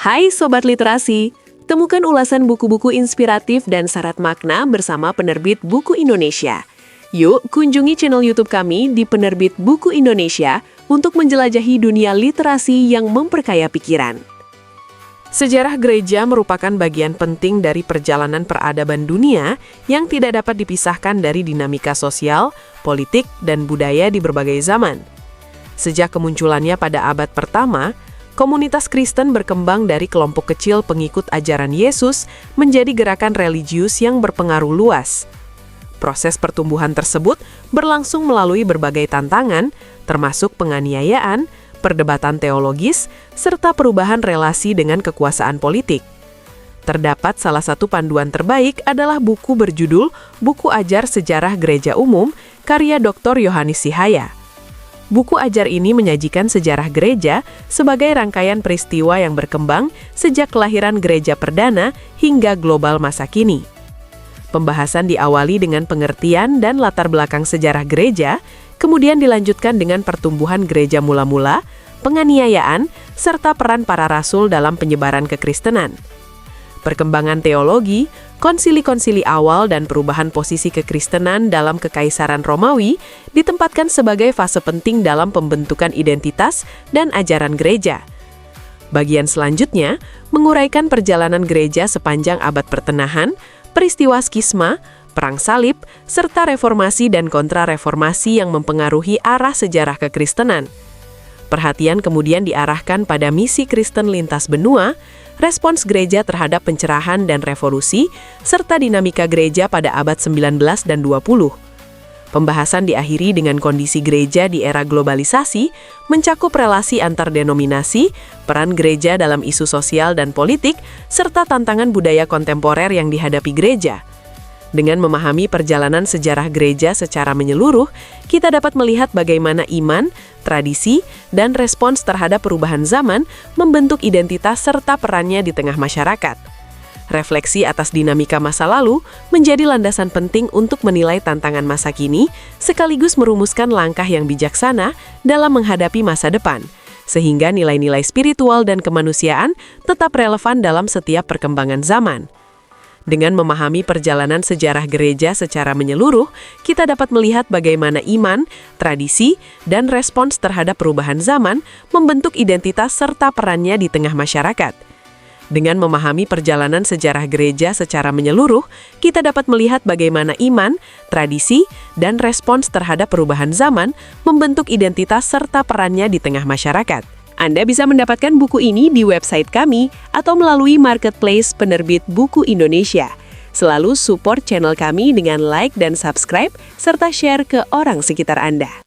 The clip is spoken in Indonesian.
Hai Sobat Literasi, temukan ulasan buku-buku inspiratif dan syarat makna bersama penerbit Buku Indonesia. Yuk kunjungi channel YouTube kami di Penerbit Buku Indonesia untuk menjelajahi dunia literasi yang memperkaya pikiran. Sejarah gereja merupakan bagian penting dari perjalanan peradaban dunia yang tidak dapat dipisahkan dari dinamika sosial, politik, dan budaya di berbagai zaman. Sejak kemunculannya pada abad pertama, komunitas Kristen berkembang dari kelompok kecil pengikut ajaran Yesus menjadi gerakan religius yang berpengaruh luas. Proses pertumbuhan tersebut berlangsung melalui berbagai tantangan, termasuk penganiayaan, perdebatan teologis, serta perubahan relasi dengan kekuasaan politik. Terdapat salah satu panduan terbaik adalah buku berjudul Buku Ajar Sejarah Gereja Umum, karya Dr. Yohanes Sihaya. Buku ajar ini menyajikan sejarah gereja sebagai rangkaian peristiwa yang berkembang sejak kelahiran gereja perdana hingga global masa kini. Pembahasan diawali dengan pengertian dan latar belakang sejarah gereja, kemudian dilanjutkan dengan pertumbuhan gereja mula-mula, penganiayaan, serta peran para rasul dalam penyebaran kekristenan. Perkembangan teologi, konsili-konsili awal dan perubahan posisi kekristenan dalam Kekaisaran Romawi ditempatkan sebagai fase penting dalam pembentukan identitas dan ajaran gereja. Bagian selanjutnya menguraikan perjalanan gereja sepanjang abad pertenahan, peristiwa skisma, perang salib, serta reformasi dan kontra-reformasi yang mempengaruhi arah sejarah kekristenan. Perhatian kemudian diarahkan pada misi Kristen lintas benua, respons gereja terhadap pencerahan dan revolusi, serta dinamika gereja pada abad 19 dan 20. Pembahasan diakhiri dengan kondisi gereja di era globalisasi, mencakup relasi antar denominasi, peran gereja dalam isu sosial dan politik, serta tantangan budaya kontemporer yang dihadapi gereja. Dengan memahami perjalanan sejarah gereja secara menyeluruh, kita dapat melihat bagaimana iman, tradisi, dan respons terhadap perubahan zaman membentuk identitas serta perannya di tengah masyarakat. Refleksi atas dinamika masa lalu menjadi landasan penting untuk menilai tantangan masa kini, sekaligus merumuskan langkah yang bijaksana dalam menghadapi masa depan, sehingga nilai-nilai spiritual dan kemanusiaan tetap relevan dalam setiap perkembangan zaman. Dengan memahami perjalanan sejarah gereja secara menyeluruh, kita dapat melihat bagaimana iman, tradisi, dan respons terhadap perubahan zaman membentuk identitas serta perannya di tengah masyarakat. Dengan memahami perjalanan sejarah gereja secara menyeluruh, kita dapat melihat bagaimana iman, tradisi, dan respons terhadap perubahan zaman membentuk identitas serta perannya di tengah masyarakat. Anda bisa mendapatkan buku ini di website kami atau melalui marketplace penerbit Buku Indonesia. Selalu support channel kami dengan like dan subscribe, serta share ke orang sekitar Anda.